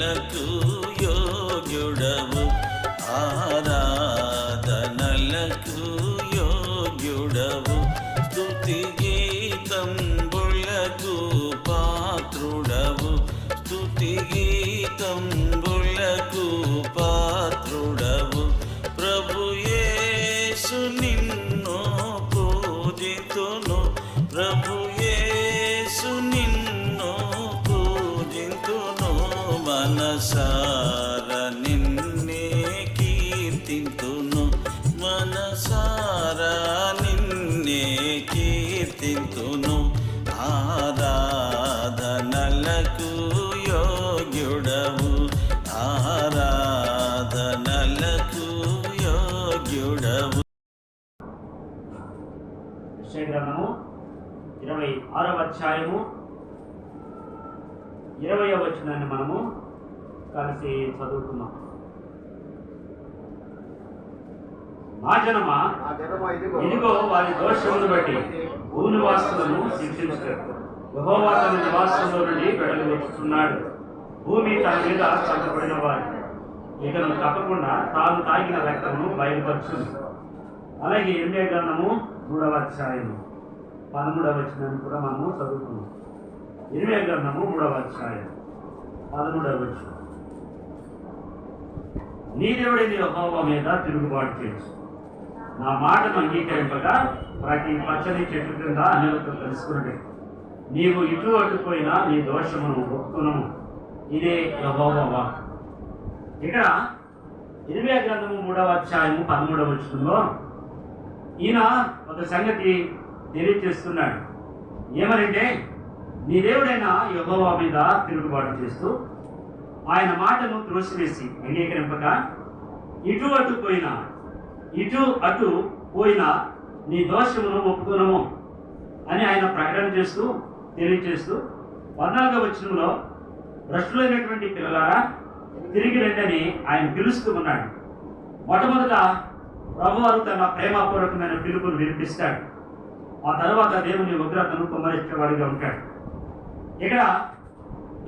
ఆరాధనలకు యోగ్యుడవు, ఆరాధనలకు యోగ్యుడవు, స్తుతి గీతంబులకు పాత్రుడవు, స్తుతి గీతంబులకు పాత్రుడవు. ప్రభు యేసు నిన్ను పూజితును, ప్రభు యేసు నిన్ను పూజితును, మనసార నిన్నే కీర్తింతును, మనసార నిన్నే కీర్తింతును. ఆరాధనలకు యోగ్యుడవు, ఆరాధనలకు యోగ్యుడవు. గ్రంథము 26వ అధ్యాయము 20వ వచనాన్ని మనము కలిసి చదువుకున్నాం. నా జనమా, ఇదిగో వారి దోషమును బట్టి భూనివాసులను శిక్షించుతారు. యెహోవా తన నివాసంలో నుండి వెడలి వచ్చుతున్నాడు. భూమి తన మీద చంపబడిన వారు ఇకను తప్పకుండా తాను తాగిన రక్తమును బయలుపరుచుంది. అలాగే ఇర్మీయా గ్రంథము 3వ అధ్యాయము 13వ వచనాన్ని కూడా మనము చదువుకున్నాం. ఇర్మీయా గ్రంథము 3వ అధ్యాయం 13వ వచనం. నీ దేవుడైన యెహోవా మీద తిరుగుబాటు చేయొచ్చు, నా మాటను అంగీకరింపగా ప్రతి పచ్చని చెట్టు క్రింద అన్యులతో కలుసుకున్నట్టు నీవు ఇటు అటుపోయినా నీ దోషమును ఒప్పుకునము. ఇదే యెహోవా వాక్కు. ఇక్కడ ఇర్మీయా గ్రంథము 3వ అధ్యాయము 13వ వచనంలో ఈయన ఒక సంగతి తెలియజేస్తున్నాడు. ఏమనంటే, నీ దేవుడైన యెహోవా మీద తిరుగుబాటు చేస్తూ ఆయన మాటను త్రోసివేసి అంగీకరింపక ఇటు అటు పోయినా నీ దోషమును ఒప్పుకునము అని ఆయన ప్రకటన చేస్తూ తెలియజేస్తూ 14వ వచనంలో భ్రష్టులైనటువంటి పిల్లలారా తిరిగి రండని ఆయన పిలుస్తూ ఉన్నాడు. మొట్టమొదట ప్రభువారు తన ప్రేమపూర్వకమైన పిలుపును వినిపిస్తాడు. ఆ తర్వాత దేవుని ఉగ్రతను కుమ్మరించేవాడిగా ఉంటాడు. ఇక్కడ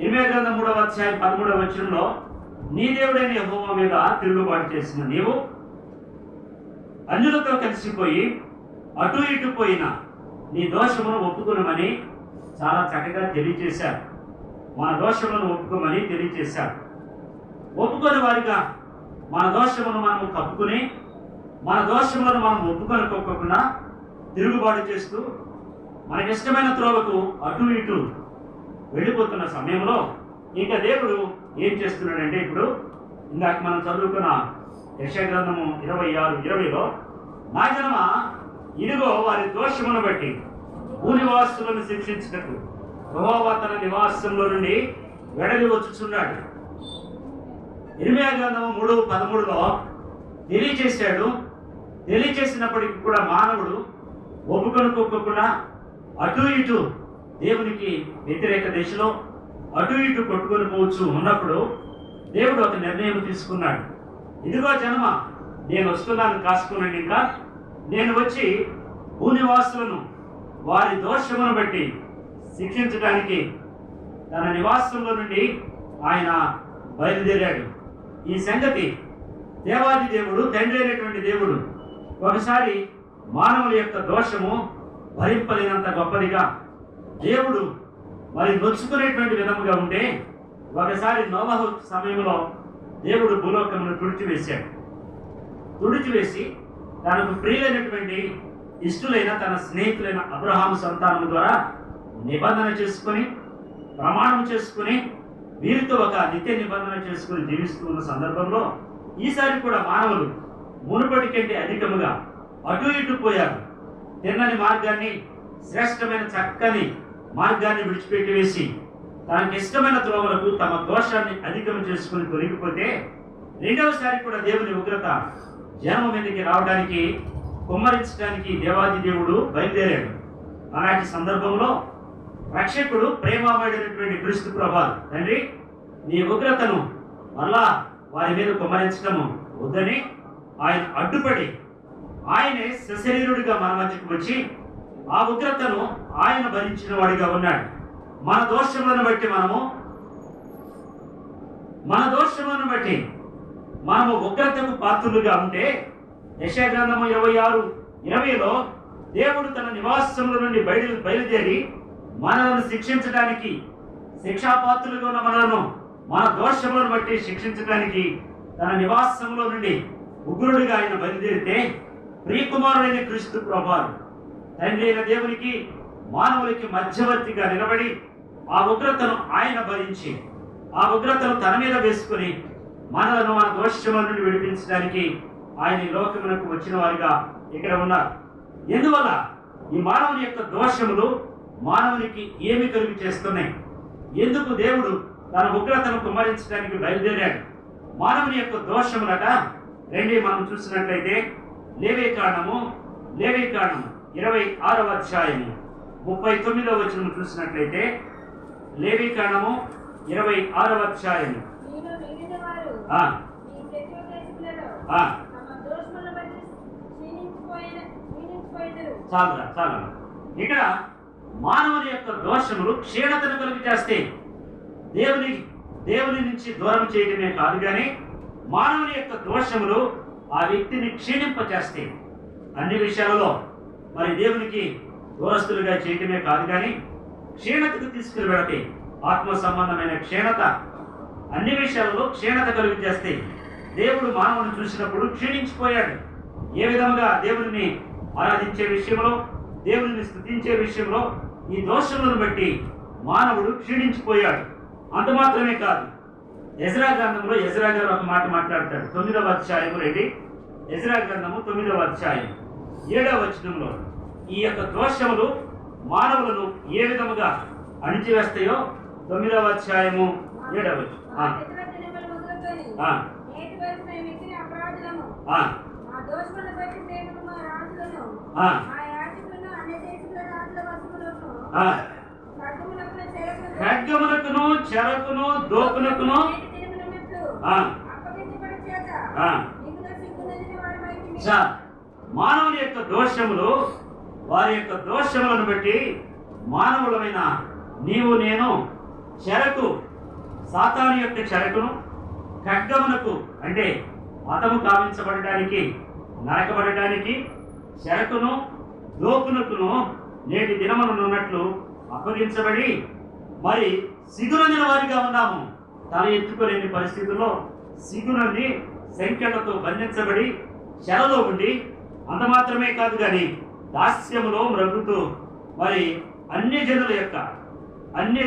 ఇర్మీయా గ్రంథం 3వ అధ్యాయం 13వ వచనంలో నీ దేవుడైన యెహోవా మీద తిరుగుబాటు చేసిన నీవు అన్యులతో కలిసిపోయి అటు ఇటు పోయిన నీ దోషమును ఒప్పుకునమని చాలా చక్కగా తెలియజేశారు. మన దోషములను ఒప్పుకోమని తెలియజేశారు. ఒప్పుకొని వారిగా మన దోషమును మనము కప్పుకుని మన దోషములను మనం ఒప్పుకొనుకోకుండా తిరుగుబాటు చేస్తూ మనకిష్టమైన త్రోవకు అటు ఇటు వెళ్ళిపోతున్న సమయంలో ఇంకా దేవుడు ఏం చేస్తున్నాడంటే, ఇప్పుడు ఇందాక మనం చదువుకున్న యెషయా గ్రంథము 26:20లో నా జనమా, ఇదిగో వారి దోషమును బట్టి భూనివాసులను శిక్షించుటకు యెహోవా తన నివాసంలో నుండి వెడలి వచ్చుచున్నాడు. ఇర్మీయా గ్రంథము 3:13లో తెలియచేశాడు. తెలియచేసినప్పటికీ కూడా మానవుడు ఒప్పుకొనుకోకుండా అటు ఇటు దేవునికి వ్యతిరేక దిశలో అటు ఇటు కొట్టుకొని పోవచ్చు ఉన్నప్పుడు దేవుడు ఒక నిర్ణయం తీసుకున్నాడు. ఇదిగో జనమా, నేను వస్తున్నాను, కాసుకున్నాను. ఇంకా నేను వచ్చి భూనివాసులను వారి దోషమును బట్టి శిక్షించడానికి తన నివాసంలో నుండి ఆయన బయలుదేరాడు. ఈ సంగతి దేవాది దేవుడు, తండ్రి అయినటువంటి దేవుడు ఒకసారి మానవుల యొక్క దోషము భరింపలేనంత గొప్పదిగా దేవుడు మరి నొచ్చుకునేటువంటి విధముగా ఉంటే ఒకసారి నోవహు సమయంలో దేవుడు భూలోకమును తుడిచివేసి తనకు ప్రియులైనటువంటి ఇష్టులైన తన స్నేహితులైన అబ్రహాము సంతానం ద్వారా నిబంధన చేసుకుని ప్రమాణం చేసుకుని వీరితో ఒక నిత్య నిబంధన చేసుకుని జీవిస్తూ ఉన్న సందర్భంలో ఈసారి కూడా మానవులు మునుపటి కంటే అధికముగా అటు ఇటు పోయారు. తిన్నని మార్గాన్ని, శ్రేష్టమైన చక్కని మార్గాన్ని విడిచిపెట్టి వేసి తనకి ఇష్టమైన త్రోవలకు తమ దోషాన్ని అధికం చేసుకుని తొలగిపోతే రెండవసారి కూడా దేవుని ఉగ్రత జనం మీదకి రావడానికి, కుమ్మరించడానికి దేవాది దేవుడు బయలుదేరాడు. అలాంటి సందర్భంలో రక్షకుడు ప్రేమమయుడైనటువంటి క్రీస్తు ప్రభువు తండ్రి నీ ఉగ్రతను మళ్ళా వారి మీద కుమ్మరించడము వద్దని ఆయన అడ్డుపడి ఆయనే సశరీరుడిగా మన మధ్యకు వచ్చి ఆ ఉగ్రతను ఆయన భరించిన వాడిగా ఉన్నాడు. మన దోషములను బట్టి మనము మన దోషములను బట్టి మనము ఉగ్రతకు పాత్రులుగా ఉంటే, యెషయా గ్రంథము 26:20లో దేవుడు తన నివాసముల నుండి బయలుదేరి మనలను శిక్షించడానికి, శిక్షాపాత్రులుగా ఉన్న మనలను మన దోషములను బట్టి శిక్షించడానికి తన నివాసంలో నుండి ఉగ్రుడిగా ఆయన బయలుదేరితే, ప్రియకుమారుడైన క్రీస్తు ప్రభువు తండ్రి అయిన దేవునికి మానవులకి మధ్యవర్తిగా నిలబడి ఆ ఉగ్రతను ఆయన భరించి, ఆ ఉగ్రతను తన మీద వేసుకుని మనలను మన దోషముల నుండి విడిపించడానికి ఆయన ఈ లోకమునకు వచ్చిన వారిగా ఇక్కడ ఉన్నారు. ఎందువల్ల ఈ మానవుని యొక్క దోషములు మానవునికి ఏమి కలుగు చేస్తున్నాయి? ఎందుకు దేవుడు తన ఉగ్రతను కుమ్మరించడానికి బయలుదేరాడు? మానవుని యొక్క దోషములట రెండే మనం చూసినట్లయితే లేవీకాండము 26వ అధ్యాయము 39వ వచనం చూసినట్లయితే, లేవీకాండము 26వ అధ్యాయము చాలా ఇక్కడ మానవుని యొక్క దోషములు క్షీణతను కలుగు చేస్తే దేవుని నుంచి దూరం చేయడమే కాదు, కానీ మానవుని యొక్క దోషములు ఆ వ్యక్తిని క్షీణింపచేస్తాయి. అన్ని విషయాలలో మరి దేవునికి దూరస్తులుగా చేయడమే కాదు, కానీ క్షీణతకు తీసుకుని వెళతాయి. ఆత్మ సంబంధమైన క్షీణత అన్ని విషయాలలో క్షీణత కలుగు చేస్తాయి. దేవుడు మానవుని చూసినప్పుడు క్షీణించిపోయాడు. ఏ విధంగా దేవుడిని ఆరాధించే విషయంలో, దేవుడిని స్తుతించే విషయంలో ఈ దోషములను బట్టి మానవుడు క్షీణించిపోయాడు. అంత మాత్రమే కాదు, ఎజ్రా గ్రంథంలో ఎజ్రా గారు ఒక మాట మాట్లాడతాడు. 9వ అధ్యాయం ఎజ్రా గ్రంథము 9వ అధ్యాయం 7వ వచనంలో ఈ యొక్క దోషములు మానవులను ఏ విధముగా అణిచివేస్తాయో 9వ అధ్యాయము 7వ వచనం. ఖడ్గమునకును చెరకును దోపునకును మానవుని యొక్క దోషములు, వారి యొక్క దోషములను బట్టి మానవులమైన నీవు నేను చెరకు, సాతాను యొక్క చెరకును, ఖడ్గమునకు అంటే మతము కావించబడటానికి, నరకబడటానికి చెరకును దోపునకును నేటి దినమునున్నట్లు అప్పగించబడి మరి సిగురొందిన వారిగా ఉన్నాము. తల ఎత్తుకోలేని పరిస్థితుల్లో సిగురొంది సంఖ్యలతో బంధించబడి చెరలో ఉండి, అంత మాత్రమే కాదు కానీ దాస్యములో మ్రగుతూ మరి అన్య జనుల యొక్క అన్య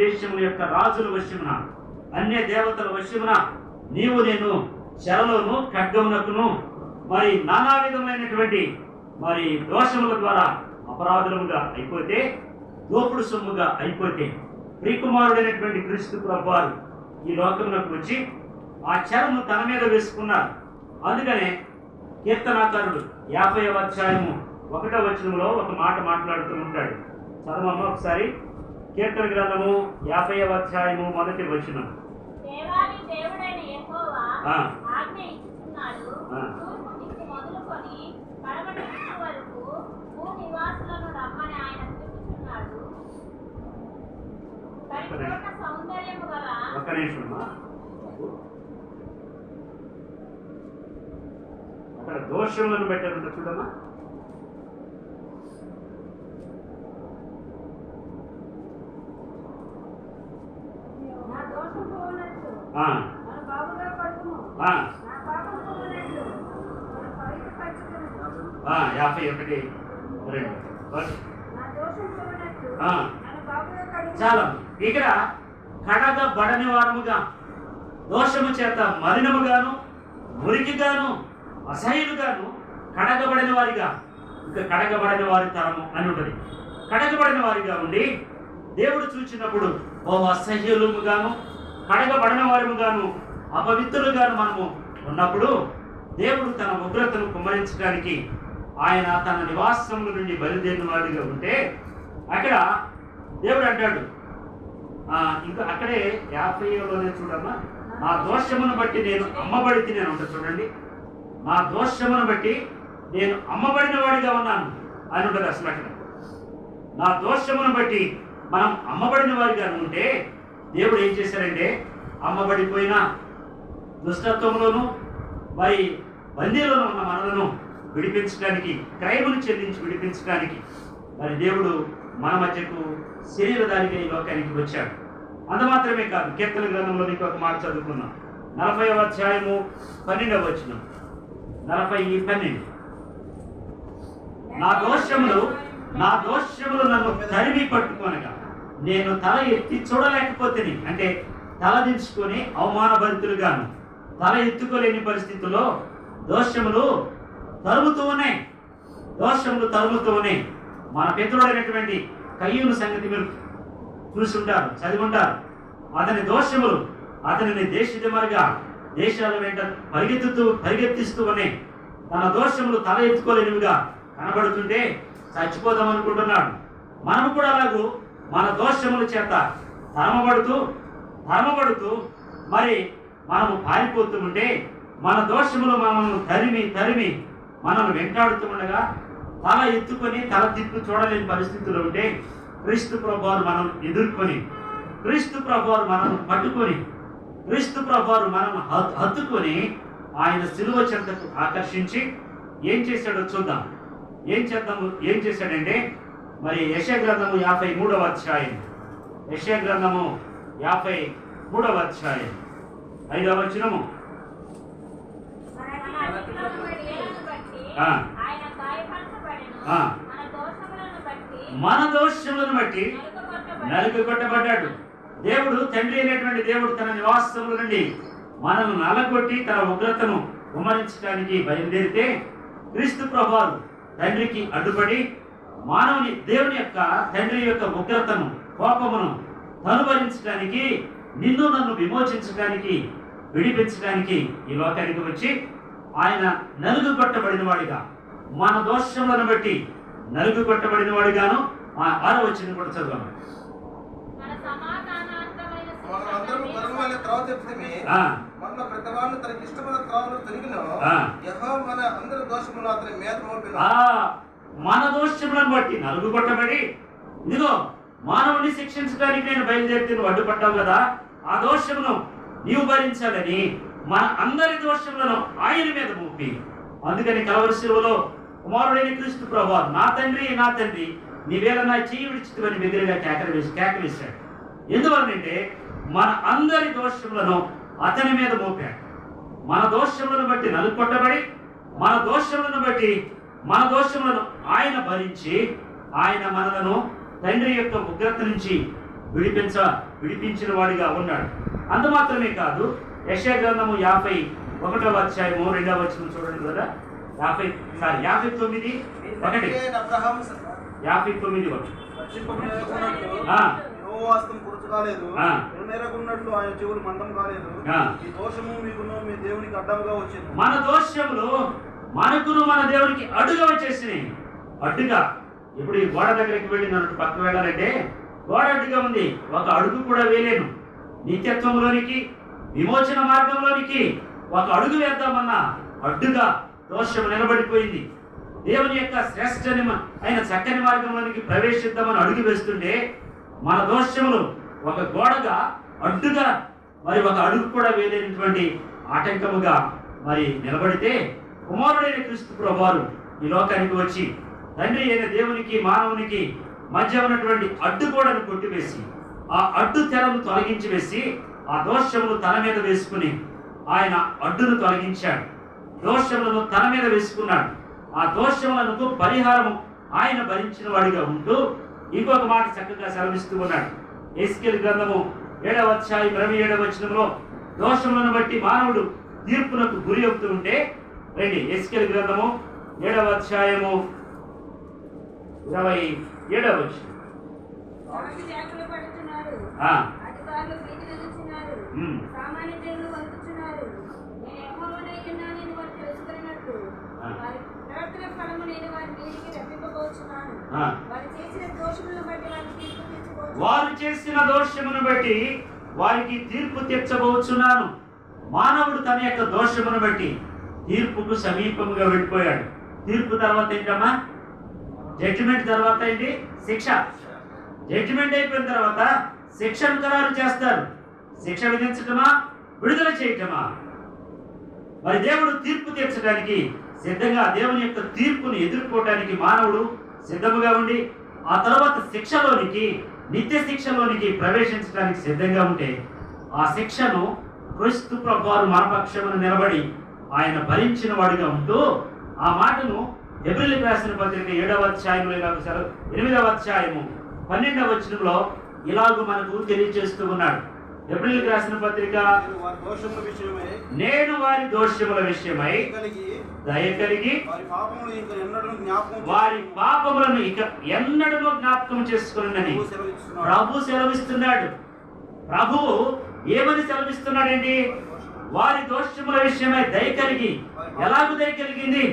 దేశముల యొక్క రాజుల వశమున, అన్య దేవతల వశమున నీవు నేను చెరలోను ఖడ్గమునకును మరి నానా విధమైనటువంటి మరి దోషముల ద్వారా అపరాధముగా అయిపోతే, దోపుడు సొమ్ముగా అయిపోతే, ప్రియకుమారుడైనటువంటి క్రీస్తు ప్రభువారు ఈ లోకంలోకి వచ్చి ఆ చెరను తన మీద వేసుకున్నారు. అందుకనే కీర్తనాకారుడు 50వ అధ్యాయము 1వ వచనంలో ఒక మాట మాట్లాడుతూ ఉంటాడు. చదవమ్మ ఒకసారి. కీర్తన గ్రంథము 50వ అధ్యాయము 1వ వచనం. ఒక్క నిమిషం. అక్కడ దోషములను పెట్టారంట చూడమ్మా. చాలా ఇక్కడ కడగబడని వారముగా, దోషము చేత మలినముగాను, మురికిగాను, అసహ్యులుగాను, కడగబడిన వారిగా, ఇంకా కడగబడిన వారి తరము అని ఉంటుంది. కడగబడిన వారిగా ఉండి దేవుడు చూచినప్పుడు అసహ్యులుగాను, కడగబడిన వారిగాను, అపవిత్రులుగాను మనము ఉన్నప్పుడు దేవుడు తన ఉగ్రతను కుమ్మరించడానికి ఆయన తన నివాసముల నుండి బయలుదేరిన వాడిగా ఉంటే, అక్కడ దేవుడు అంటాడు, ఇంకా అక్కడే 50లోనే చూడమ్మా, నా దోషమును బట్టి నేను అమ్మబడితే నేను ఉంటాను చూడండి. నా దోషమును బట్టి నేను అమ్మబడిన వాడిగా ఉన్నాను అని ఉంటుంది. అసలు అక్కడ నా దోషమును బట్టి మనం అమ్మబడిన వారిగా ఉంటే దేవుడు ఏం చేశారంటే అమ్మబడిపోయిన దుష్టత్వంలోను మరి బందీలోనూ ఉన్న మనలను విడిపించడానికి, క్రైములు చెల్లించి విడిపించడానికి మరి దేవుడు మన మధ్యకు శరీరధారిగా ఈ లోకానికి వచ్చాడు. అంత మాత్రమే కాదు, కీర్తన గ్రంథంలో ఇంకొక మాట చదువుకున్నాం. 40వ అధ్యాయము 12వ వచనం. 40:12. నా దోషములు నన్ను తరిమి పట్టుకొనగా నేను తల ఎత్తి చూడలేకపోతేని, అంటే తల దించుకొని అవమానభరితులుగాను తల ఎత్తుకోలేని పరిస్థితుల్లో దోషములు తరుముతూ ఉన్నాయి. మన పితరుడైనటువంటి కయ్యూను సంగతి మీరు చూసుంటారు, చదివి ఉంటారు. అతని దోషములు అతనిని దేశదిమరుగా దేశాల వెంట పరిగెత్తిస్తూ ఉన్నాయి. తన దోషములు తల ఎత్తుకోలేనివిగా కనబడుతుంటే చచ్చిపోదాం అనుకుంటున్నాడు. మనము కూడా అలాగూ మన దోషముల చేత తరమబడుతూ మరి మనము పారిపోతూ ఉంటే, మన దోషములు మనల్ని తరిమి మనల్ని వెంటాడుతూ ఉండగా తల ఎత్తుకొని తల తిప్పి చూడలేని పరిస్థితుల్లో ఉంటే, క్రీస్తు ప్రభువారు మనం ఎదుర్కొని, క్రీస్తు ప్రభువారు మనల్ని పట్టుకొని, క్రీస్తు ప్రభువారు మనల్ని హత్తుకొని ఆయన శిలువ చెంతకు ఆకర్షించి ఏం చేశాడో చూద్దాం. ఏం చేశాడంటే మరి యెషయా గ్రంథము 53వ అధ్యాయం, యెషయా గ్రంథము 53వ అధ్యాయం 5వ వచనము. మన దోషములను బట్టి నలుగగొట్టబడ్డాడు. దేవుడు, తండ్రి అయినటువంటి దేవుడు తన నివాసముల నుండి మనను నలగొట్టి తన ఉగ్రతను కుమ్మరించడానికి బయలుదేరితే, క్రీస్తు ప్రభువారు తండ్రికి అడ్డుపడి దేవుని యొక్క తండ్రి యొక్క ఉగ్రతను, కోపమును తనుభరించడానికి, నిన్ను నన్ను విమోచించడానికి, విడిపించడానికి ఈ లోకానికి వచ్చి ఆయన నలుగుకొట్టబడిన వాడిగా, మన దోషములను బట్టి నలుగుకొట్టబడిన వాడిగాను. 6వ వచనం కూడా చదువు. మన దోషములను బట్టి నలుగుకొట్టబడి, ఇదిగో మానవుని శిక్షించడానికి నేను బయలుదేరితే నువ్వు అడ్డుపడ్డావు కదా, ఆ దోషమును నీవు భరించాలని మన అందరి దోషములను ఆయన మీద మోపి, అందుకని కలవరి శిలువలో కుమారుడైన క్రీస్తు ప్రభువారు, నా తండ్రి నీవేళ నా చెయ్యి విడిచితివని బెదిరిగా కేకవేశాడు. ఎందువలనంటే మన అందరి దోషములను అతని మీద మోపాడు. మన దోషములను బట్టి నలుగొట్టబడి, మన దోషములను ఆయన భరించి, ఆయన మనలను తండ్రి యొక్క ఉగ్రత నుంచి విడిపించిన వాడిగా ఉన్నాడు. అంత మాత్రమే కాదు, యెషయా గ్రంథము 51వ అధ్యాయము 2వ వచనం చూడండి కదా. 59:1. 59:1. మన దోషములు మనకును మన దేవునికి అడ్డుగా వచ్చేసినాయి. అడ్డుగా ఇప్పుడు ఈ గోడ దగ్గరికి వెళ్ళి నన్ను పక్కకు వెళ్ళాలంటే గోడ అడ్డుగా ఉంది, ఒక అడుగు కూడా వేయలేను. నిత్యత్వంలోనికి, విమోచన మార్గంలోనికి ఒక అడుగు వేద్దామన్నా అడ్డుగా దోషం నిలబడిపోయింది. దేవుని యొక్క శ్రేష్ఠ అయిన చక్కని మార్గంలోనికి ప్రవేశిద్దామని అడుగు వేస్తుంటే, మన దోషములు ఒక గోడగా అడ్డుగా మరి ఒక అడుగు కూడా వేయలేనటువంటి ఆటంకముగా మరి నిలబడితే, కుమారుడైన క్రీస్తు ప్రభువారు ఈ లోకానికి వచ్చి తండ్రి అయిన దేవునికి మానవునికి మధ్య ఉన్నటువంటి అడ్డుగోడను కొట్టివేసి, ఆ అడ్డు తెరను తొలగించి వేసి, ఆ దోషములు తన మీద వేసుకుని ఆయన అడ్డును తొలగించాడు. దోషములను తన మీద వేసుకున్నాడు. ఆ దోషములకు పరిహారము ఆయన భరించిన వాడిగా ఉంటూ ఇంకొక మాట చక్కగా సెలవిస్తూ ఉన్నాడు. ఎస్కేల్ గ్రంథము 7వ అధ్యాయం 27వ వచనంలో దోషములను బట్టి మానవుడు తీర్పునకు గురి అవుతూ ఉంటే, రండి ఎస్కేల్ గ్రంథము 7వ అధ్యాయము 27వ వచనం. వారు చేసిన దోషమును బట్టి వారికి తీర్పు తెచ్చబోచున్నాను. మానవుడు తన యొక్క దోషమును బట్టి తీర్పుకు సమీపముగా వెళ్ళిపోయాడు. తీర్పు తర్వాత ఏంటమ్మా? జడ్జిమెంట్ తర్వాత ఏంటి? శిక్ష. జడ్జిమెంట్ అయిపోయిన తర్వాత శిక్షను ఖరారు చేస్తారు. శిక్ష విధించటమా, విడుదల చేయటమా? మరి దేవుడు తీర్పు తీర్చడానికి సిద్ధంగా, దేవుని యొక్క తీర్పును ఎదుర్కోవటానికి మానవుడు సిద్ధముగా ఉండి ఆ తర్వాత శిక్షలోనికి, నిత్య శిక్షలోనికి ప్రవేశించడానికి సిద్ధంగా ఉంటే ఆ శిక్షను క్రీస్తు ప్రభువారు మన పక్షమున నిలబడి ఆయన భరించిన వాడిగా ఉంటూ ఆ మాటను హెబ్రీయులకు రాసిన పత్రిక 7వ అధ్యాయంలో 8వ అధ్యాయము 12వ వచనంలో ఇలాగూ మనకు తెలియజేస్తూ ఉన్నాడు. హెబ్రీయులకు రాసిన పత్రిక, నేను వారి దోషముల విషయమై దయ కలిగి వారి పాపములను ఇక ఎన్నడూ జ్ఞాపకం చేసుకున్నానని ప్రభు సెలవిస్తున్నాడు. ప్రభువు ఏమని సెలవిస్తున్నాడండి? వారి దోషముల విషయమై దయ కలిగి. ఎలాగూ దయ కలిగింది?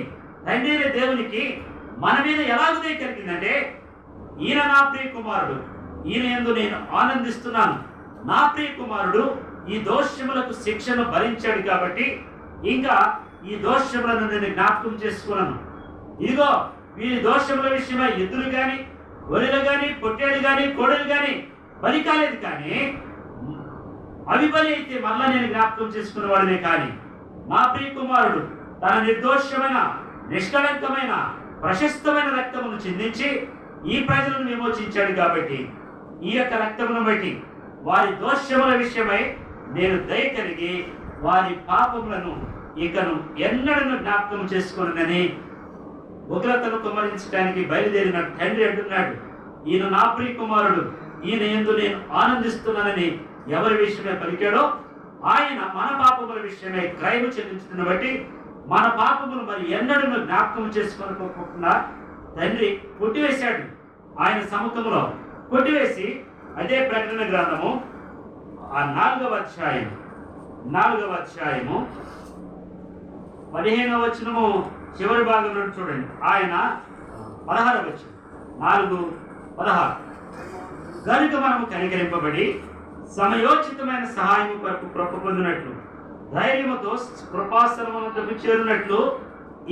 తండ్రి అయిన దేవునికి మన మీద ఎలాగూ దయ కలిగిందంటే, ఈయన నా ప్రియ కుమారుడు, ఈయన యందు నేను ఆనందిస్తున్నాను. నా ప్రియ కుమారుడు ఈ దోషములకు శిక్షను భరించాడు కాబట్టి ఇంకా ఈ దోషములను నేను జ్ఞాపకం చేసుకున్నాను. ఇదిగో వీరి దోషముల విషయమై ఎద్దులు గాని, గొర్రెలు గాని, పొట్టేలు గాని, కోడలు గాని బలి కాలేదు. కానీ అవి బలి అయితే మళ్ళా నేను జ్ఞాపకం చేసుకున్న వాడినే. కానీ నా ప్రియ కుమారుడు తన నిర్దోషమైన, నిష్కళంకమైన, ప్రశస్తమైన రక్తమును చిందించి ఈ ప్రజలను విమోచించాడు కాబట్టి ఈ యొక్క రక్తమును బట్టి వారి దోషముల విషయమై నేను దయ కలిగి వారి పాపములను ఇకను ఎన్నడూ జ్ఞాపకం చేసుకున్నానని ఉగ్రతను కుమ్మరించడానికి బయలుదేరిన తండ్రి అంటున్నాడు. ఈయన నా ప్రియ కుమారుడు, ఈయన యందు నేను ఆనందిస్తున్నానని ఎవరి విషయమే పలికాడో ఆయన మన పాపముల విషయమై క్రయము చెల్లించుతున్న బట్టి మన పాపములు మరి ఎన్నడూ జ్ఞాపకం చేసుకోకుండా తండ్రి కొట్టివేశాడు. ఆయన సముఖంలో కొట్టివేసి అదే ప్రకటన గ్రంథము ఆ 4వ అధ్యాయము 15వ వచనము చివరి భాగంలో చూడండి. ఆయన 16వ వచనం 4:16 కనుక మనము కనికరింపబడి సమయోచితమైన సహాయము కొరకు కృప పొందినట్లు ధైర్యముతో కృపాసనమునకు చేరినట్లు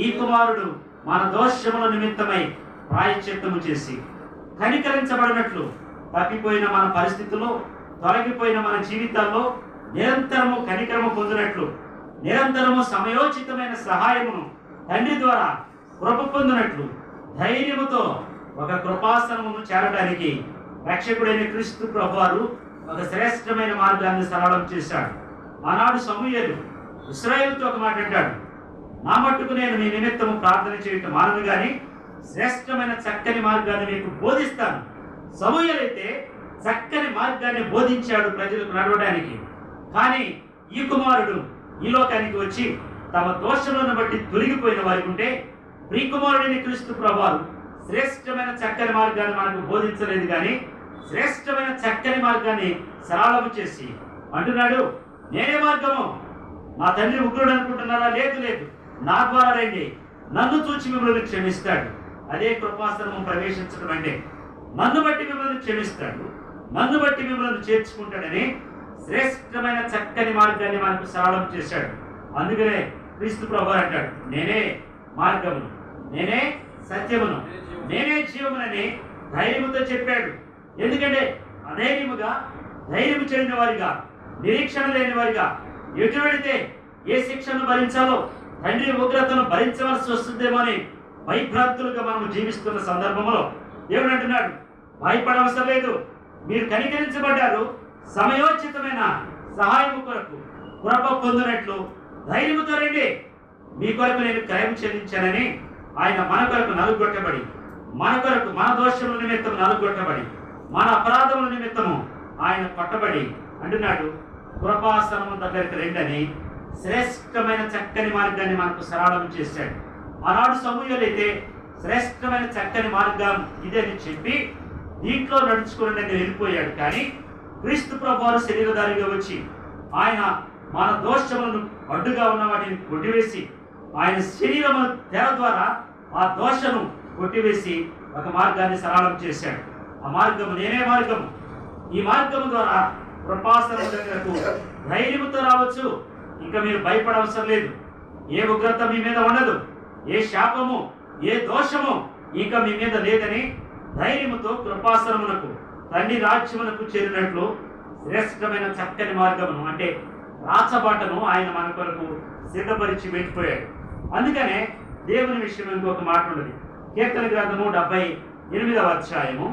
ఈ కుమారుడు మన దోషముల నిమిత్తమై ప్రాయశ్చిత్తము చేసి కనికరించబడినట్లు తప్పిపోయిన మన పరిస్థితుల్లో, తొలగిపోయిన మన జీవితాల్లో నిరంతరము కనికరము పొందినట్లు, నిరంతరము సమయోచితమైన సహాయమును తండ్రి ద్వారా కృప పొందినట్లు ధైర్యముతో ఒక కృపాసనమును చేరడానికి రక్షకుడైన క్రీస్తు ప్రభువారు ఒక శ్రేష్టమైన మార్గాన్ని సరళం చేశాడు. ఆనాడు సమూయేలు ఇశ్రాయేలుతో ఒక మాట అంటాడు, నా మట్టుకు నేను మీ నిమిత్తము ప్రార్థన చేయటం మానను గాని శ్రేష్టమైన చక్కని మార్గాన్ని మీకు బోధిస్తాను. సమూయేలు అయితే చక్కని మార్గాన్ని బోధించాడు ప్రజలకు నడవడానికి. కానీ ఈ కుమారుడు ఈ లోకానికి వచ్చి తమ దోషములను బట్టి తొలగిపోయిన వారికి ఉంటే ప్రియ కుమారుడిని క్రీస్తు ప్రభువారు శ్రేష్టమైన చక్కని మార్గాన్ని మనకు బోధించలేదు, కానీ శ్రేష్టమైన చక్కని మార్గాన్ని సరళము చేసి అంటున్నాడు, నేనే మార్గము. నా తండ్రి ఉగ్రుడు అనుకుంటున్నారా? లేదు లేదు, నా ద్వారా రండి, నన్ను చూచి మిమ్మల్ని క్షమిస్తాడు. అదే కృపాసనము ప్రవేశించడం అంటే నన్ను బట్టి మిమ్మల్ని క్షమిస్తాడు, నన్ను బట్టి మిమ్మల్ని చేర్చుకుంటాడని శ్రేష్టమైన చక్కని మార్గాన్ని మనకు సరళం చేశాడు. అందుకనే క్రీస్తు ప్రభువు అంటాడు, నేనే మార్గమును, నేనే సత్యమును, నేనే జీవమునని ధైర్యముతో చెప్పాడు. ఎందుకంటే అధైర్యముగా, ధైర్యము చెందిన వారిగా, నిరీక్షణ లేని వారిగా ఎటు వెళితే ఏ శిక్షను భరించాలో, తండ్రి ఉగ్రతను భరించవలసి వస్తుందేమో అని భయభ్రాంతులుగా మనం జీవిస్తున్న సందర్భంలో దేవుడు అంటున్నాడు, భయపడవసరం లేదు, మీరు కనికరించబడ్డారు, సమయోచితమైన సహాయము కొరకు కృప పొందినట్లు ధైర్యముతో రండి, మీ కొరకు నేను క్రయం చెల్లించానని ఆయన మన కొరకు నలుగొట్టబడి, మన కొరకు మన దోషముల నిమిత్తము నలుగొట్టబడి, మన అపరాధముల నిమిత్తము ఆయన కొట్టబడి అంటున్నాడు, కృపాసనము దగ్గరికి రండని శ్రేష్టమైన చక్కని మార్గాన్ని మనకు సరళం చేశాడు. ఆనాడు సమూయేలు అయితే శ్రేష్టమైన చక్కని మార్గం ఇదని చెప్పి దీంట్లో నడుచుకుని వెళ్ళిపోయాడు. కానీ క్రీస్తు ప్రభువారు శరీరధారిగా వచ్చి ఆయన మన దోషములను అడ్డుగా ఉన్న వాటిని కొట్టివేసి ఆయన శరీరము తెర ద్వారా ఆ దోషను కొట్టివేసి ఒక మార్గాన్ని సరళం చేశాడు. ఆ మార్గము నేనే మార్గము. ఈ మార్గము ద్వారా కృపాసనం దగ్గరకు ధైర్యముతో రావచ్చు. ఇంకా మీరు భయపడవసరం లేదు. ఏ ఉగ్రత మీ మీద ఉండదు, ఏ శాపము, ఏ దోషము ఇంకా మీ మీద లేదని ధైర్యముతో కృపాసనమునకు తండ్రి రాజ్యమునకు చేరినట్లు శ్రేష్టమైన చక్కని మార్గమును అంటే రాచబాటను ఆయన మన కొరకు సిద్ధపరిచి వెళ్ళిపోయాడు. అందుకనే దేవుని విషయం ఇంకొక మాట ఉన్నది. కీర్తన గ్రంథము 78వ అధ్యాయము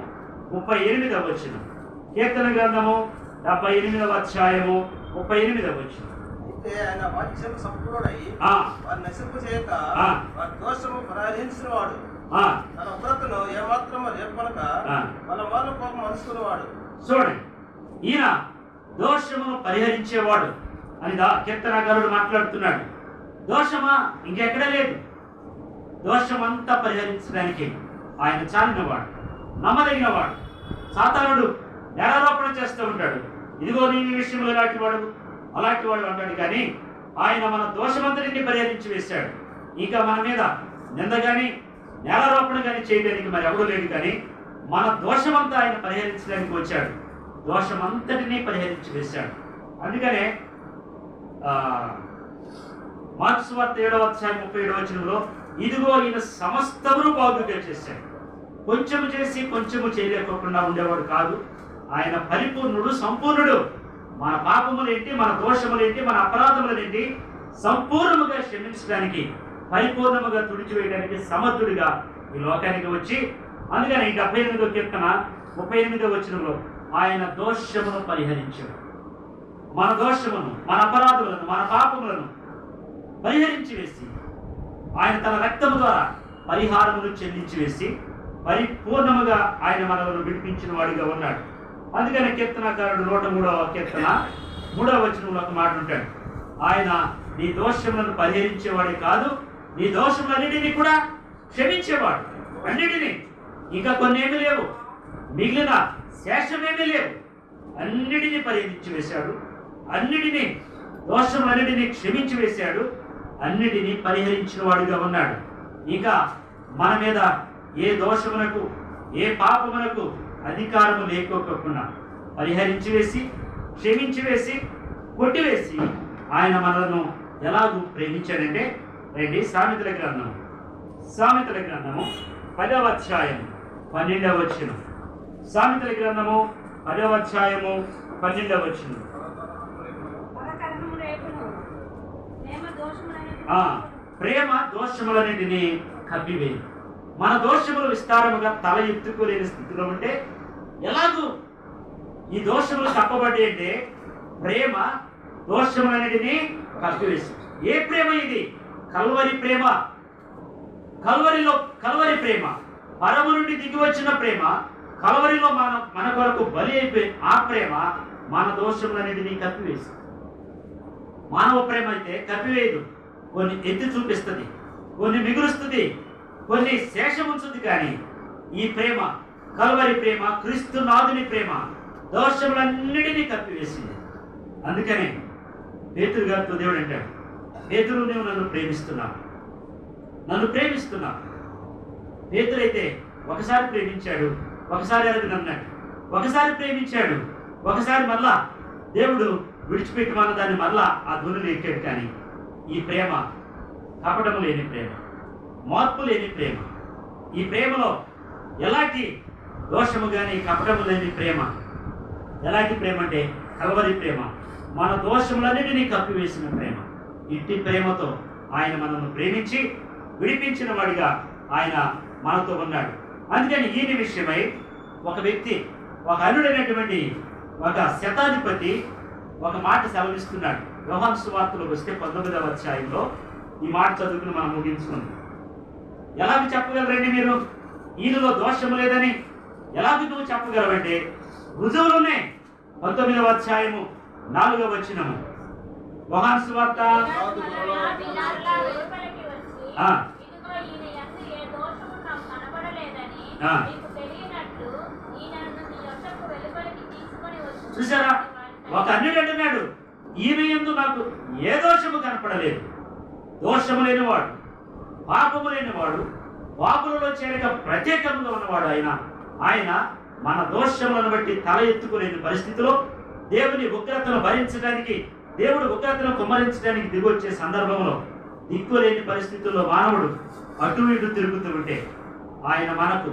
38వ వచనం. కీర్తన గ్రంథము 78వ అధ్యాయము 38వ వచనం. అయితే ఆయన వాక్యం సంపూర్ణై వారి నశింపు చేయక వారి దోషము పరిహరించిన వాడు తన ఉగ్రతను ఏమాత్రము రేపనక వాళ్ళ వాళ్ళ కోపం అనుసుకునేవాడు. చూడండి, ఈయన దోషమును పరిహరించేవాడు అని కీర్తనకారుడు మాట్లాడుతున్నాడు. దోషమా ఇంకెక్కడ లేదు. దోషమంతా పరిహరించడానికి ఆయన చాలినవాడు, నమ్మదగినవాడు. సాతానుడు నేరారోపణ చేస్తూ ఉంటాడు, ఇదిగో నీ విషయంలో ఇలాంటి వాడు అలాంటి వాడు అంటాడు. కానీ ఆయన మన దోషమంతటిని పరిహరించి వేశాడు. ఇంకా మన మీద నింద కానీ నేరారోపణ కానీ చేయడానికి మరి ఎవడూ లేడు. కానీ మన దోషమంతా ఆయన పరిహరించడానికి వచ్చాడు, దోషమంతటినీ పరిహరించి వేశాడు. అందుకనే మార్కు సువార్త 7వ అధ్యాయం 37వ వచనంలో ఇదిగో ఈయన సమస్తమును బాగుగా చేశాడు. కొంచెము చేసి కొంచెము చేయలేకోకుండా ఉండేవాడు కాదు. ఆయన పరిపూర్ణుడు, సంపూర్ణుడు. మన పాపములేంటి, మన దోషములేంటి, మన అపరాధములేంటి సంపూర్ణముగా క్షమించడానికి, పరిపూర్ణముగా తుడిచివేయడానికి సమర్థుడిగా ఈ లోకానికి వచ్చి, అందుకని 78వ కీర్తన 38వ వచనంలో ఆయన దోషమును పరిహరించాడు. మన దోషమును, మన అపరాధములను, మన పాపములను పరిహరించి వేసి ఆయన తన రక్తము ద్వారా పరిహారమును చెల్లించి వేసి పరిపూర్ణముగా ఆయన మనలను విడిపించిన వాడిగా ఉన్నాడు. అందుకని కీర్తనకారుడు 103వ కీర్తన 3వ వచనంలో ఒక మాట ఉంటాడు, ఆయన నీ దోషములను పరిహరించేవాడే కాదు, నీ దోషములన్నిటినీ కూడా క్షమించేవాడు. అన్నిటినీ, ఇంకా కొన్ని ఏమీ లేవు, మిగిలిన శేషమేమీ లేవు, అన్నిటినీ పరిహరించి వేశాడు. అన్నిటినీ, దోషములన్నిటినీ క్షమించి వేశాడు. అన్నిటినీ పరిహరించిన వాడుగా ఉన్నాడు. ఇంకా మన మీద ఏ దోషమునకు, ఏ పాపమునకు అధికారము లేకోకుండా పరిహరించి వేసి, క్షమించి వేసి, కొట్టివేసి ఆయన మనలను ఎలాగూ ప్రేమించాడంటే, రండి సామెతల గ్రంథము 10వ అధ్యాయం 12వ వచనం. సామెతల గ్రంథము 10వ అధ్యాయము 12వ వచనం. ప్రేమ దోషములన్నిటినీ కప్పివేయి. మన దోషములు విస్తారముగా తల ఎత్తుకోలేని స్థితిలో ఉంటే ఎలాగూ ఈ దోషములు కప్పబడి అంటే ప్రేమ దోషములన్నిటినీ కప్పివేసి. ఏ ప్రేమ ఇది? కల్వరి ప్రేమ. కల్వరి ప్రేమ, పరము నుండి దిగి వచ్చిన ప్రేమ, కల్వరిలో మన కొరకు బలి అయిపోయి ఆ ప్రేమ మన దోషములన్నిటినీ కప్పివేసి. మానవ ప్రేమ అయితే కప్పివేయదు, కొన్ని ఎత్తి చూపిస్తుంది, కొన్ని మిగులుస్తుంది, కొన్ని శేషం ఉంచుతుంది. కానీ ఈ ప్రేమ, కల్వరి ప్రేమ, క్రీస్తునాథుని ప్రేమ దోషములన్నిటినీ కప్పివేసింది. అందుకనే పేతురు గారితో దేవుడు అంటాడు, పేతురు నువ్వు నన్ను ప్రేమిస్తున్నావు. పేతురైతే ఒకసారి ప్రేమించాడు, ఒకసారి అన్నాడు, ఒకసారి ప్రేమించాడు, ఒకసారి మళ్ళా దేవుడు విడిచిపెట్టమన్న దాన్ని మళ్ళా ఆ ధునులు ఎక్కాడు. కానీ ఈ ప్రేమ కపటము లేని ప్రేమ, మార్పు లేని ప్రేమ. ఈ ప్రేమలో ఎలాంటి దోషము కానీ కపటము లేని ప్రేమ. ఎలాంటి ప్రేమ అంటే కల్వరి ప్రేమ, మన దోషములన్నిటినీ కప్పివేసిన ప్రేమ. ఇట్టి ప్రేమతో ఆయన మనల్ని ప్రేమించి విడిపించిన వాడిగా ఆయన మనతో ఉన్నాడు. అందుకని ఈయన విషయమై ఒక వ్యక్తి, ఒక అనుడైనటువంటి ఒక శతాధిపతి ఒక మాట సెలవిస్తున్నాడు. యోహాను సువార్తలోకి వస్తే 19వ అధ్యాయంలో ఈ మాట చదువుకుని మనం ముగించుకుందాం. ఎలాగ చెప్పగలరండి మీరు ఈయనలో దోషము లేదని? ఎలాగ నువ్వు చెప్పగలవంటే రుజువులునే 19వ అధ్యాయము 4వ వచనము. యోహాను సువార్త చూసారా, ఒక అన్యుడు అంటున్నాడు, ఈమె యందు నాకు ఏ దోషము కనపడలేదు. దోషము లేనివాడు, పాపము లేనివాడు, పాపులలో చేరక ప్రత్యేకంగా ఉన్నవాడు ఆయన మన దోషములను బట్టి తల ఎత్తుకునే పరిస్థితిలో దేవుని ఉగ్రతను భరించడానికి, దేవుడు ఉగ్రతను కుమ్మరించడానికి దిగొచ్చే సందర్భంలో దిక్కులేని పరిస్థితుల్లో మానవుడు అటు ఇటు తిరుగుతూ ఉంటే ఆయన మనకు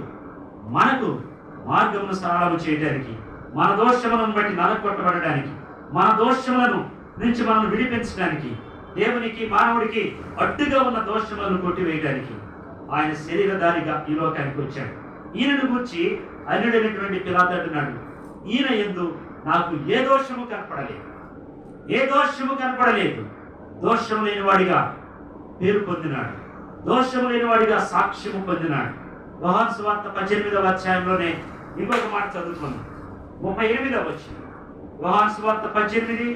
మార్గమును సరళము చేయడానికి, మన దోషములను బట్టి నలగొట్టబడడానికి, మన దోషములను నుంచి మనం విడిపించడానికి, దేవునికి మానవుడికి అడ్డుగా ఉన్న దోషములను కొట్టివేయడానికి ఆయన శరీరధారిగా ఈ లోకానికి వచ్చాడు. ఈయనను గురించి అన్యుడైనటువంటి పిలాతు అంటున్నాడు, ఈయన యందు నాకు ఏ దోషము కనపడలేదు, ఏ దోషము కనపడలేదు. దోషము లేనివాడిగా పేరు పొందినాడు, దోషము లేనివాడిగా సాక్ష్యము పొందినాడు. యోహాను సువార్త 18వ అధ్యాయంలోనే ఇంకొక మాట చదువుకున్నాం, 38వ వచనం. యోహాను సువార్త 18.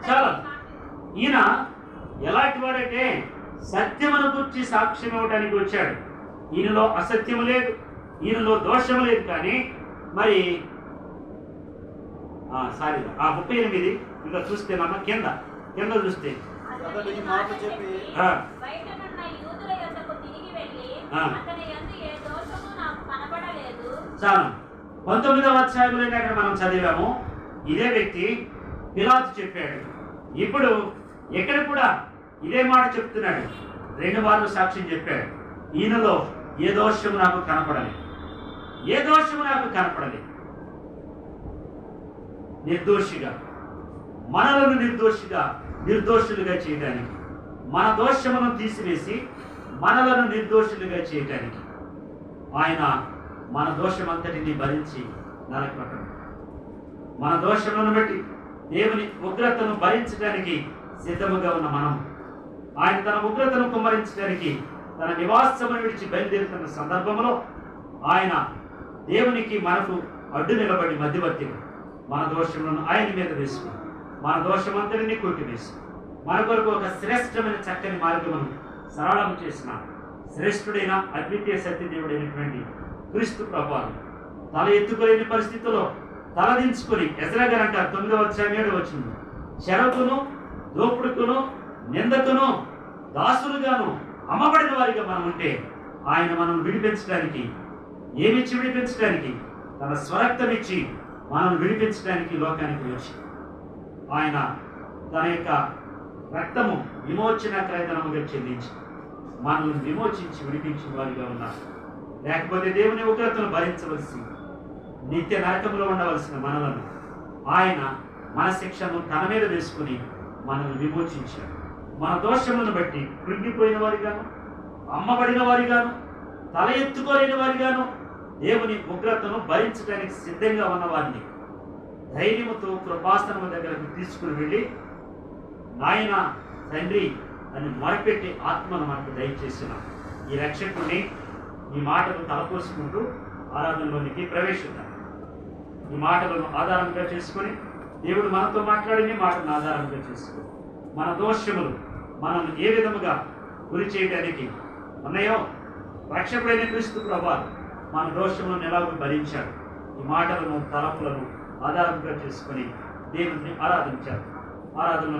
చాలా ఈయన ఎలాంటి వాడంటే సత్యమును గురించి సాక్ష్యం ఇవ్వడానికి వచ్చాడు. ఈయనలో అసత్యము లేదు, ఈయనలో దోషము లేదు. కానీ మరి 38 ఇంకా చూస్తే మన కింద చూస్తే చాలా 19వ అధ్యాయంలో అక్కడ మనం చదివాము. ఇదే వ్యక్తి పిలాతు చెప్పాడు. ఇప్పుడు ఎక్కడ కూడా ఇదే మాట చెప్తున్నాడు. 2 మార్లు సాక్ష్యం చెప్పాడు, ఈయనలో ఏ దోషము నాకు కనపడలేదు, ఏ దోషము నాకు కనపడలేదు. నిర్దోషిగా, మనలను నిర్దోషులుగా చేయడానికి, మన దోషమును తీసివేసి మనలను నిర్దోషులుగా చేయడానికి ఆయన మన దోషమంతటిని భరించి నరకటం, మన దోషములను బట్టి దేవుని ఉగ్రతను భరించడానికి సిద్ధముగా ఉన్న మనం, ఆయన తన ఉగ్రతను కుమ్మరించడానికి తన నివాసమును విడిచి బయలుదేరుతున్న సందర్భంలో ఆయన దేవునికి మనకు అడ్డు నిలబడి మధ్యవర్తిగా మన దోషములను ఆయన మీద వేసుకుని మన దోషమంతటిని కొట్టివేసి మన కొరకు ఒక శ్రేష్టమైన చక్కని మార్గమును సరళం చేసిన శ్రేష్ఠుడైన అద్వితీయ సత్యదేవుడైనటువంటి క్రీస్తు ప్రభువు తల ఎత్తుకోలేని పరిస్థితుల్లో తలదించుకొని ఎజ్రా గారు అంటారు 9వ అధ్యాయం 7వ వచనం, చెరకును దోపుడుకును నిందకును దాసులుగాను అమ్మబడిన వారిగా మనం ఉంటే ఆయన మనం విడిపించడానికి, ఏమిచ్చి విడిపించడానికి, తన స్వరక్తం ఇచ్చి మనం విడిపించడానికి లోకానికి వచ్చి ఆయన తన యొక్క రక్తము విమోచన క్రయధనముగా చెల్లించి మనల్ని విమోచించి విడిపించిన వారిగా ఉన్నారు. లేకపోతే దేవుని ఉగ్రతను భరించవలసి నిత్య నరకంలో ఉండవలసిన మనలను ఆయన మన శిక్షను తన మీద వేసుకుని మనల్ని విమోచించాడు. మన దోషములను బట్టి కృంగిపోయిన వారిగాను, అమ్మబడిన వారిగాను, తల ఎత్తుకోలేని వారిగాను దేవుని ఉగ్రతను భరించడానికి సిద్ధంగా ఉన్న వారిని ధైర్యముతో కృపాసనము దగ్గరకు తీసుకుని వెళ్ళి నాయన తండ్రి అని మొరపెట్టి ఆత్మను మనకు దయచేసిన ఈ రక్షకుడిని ఈ మాటలు తలపోసుకుంటూ ఆరాధనలోనికి ప్రవేశిద్దాం. ఈ మాటలను ఆధారంగా చేసుకొని దేవుడు మనతో మాట్లాడిన మాటలను ఆధారంగా చేసుకుని మన దోషములు మనల్ని ఏ విధముగా గురి చేయడానికి ఉన్నాయో రక్షకుడైన క్రీస్తు ప్రభువు మన దోషములను ఎలాగో భరించాడు. ఈ మాటలను తలపులను ఆధారంగా చేసుకొని దేవుడిని ఆరాధించారు. ఆరాధన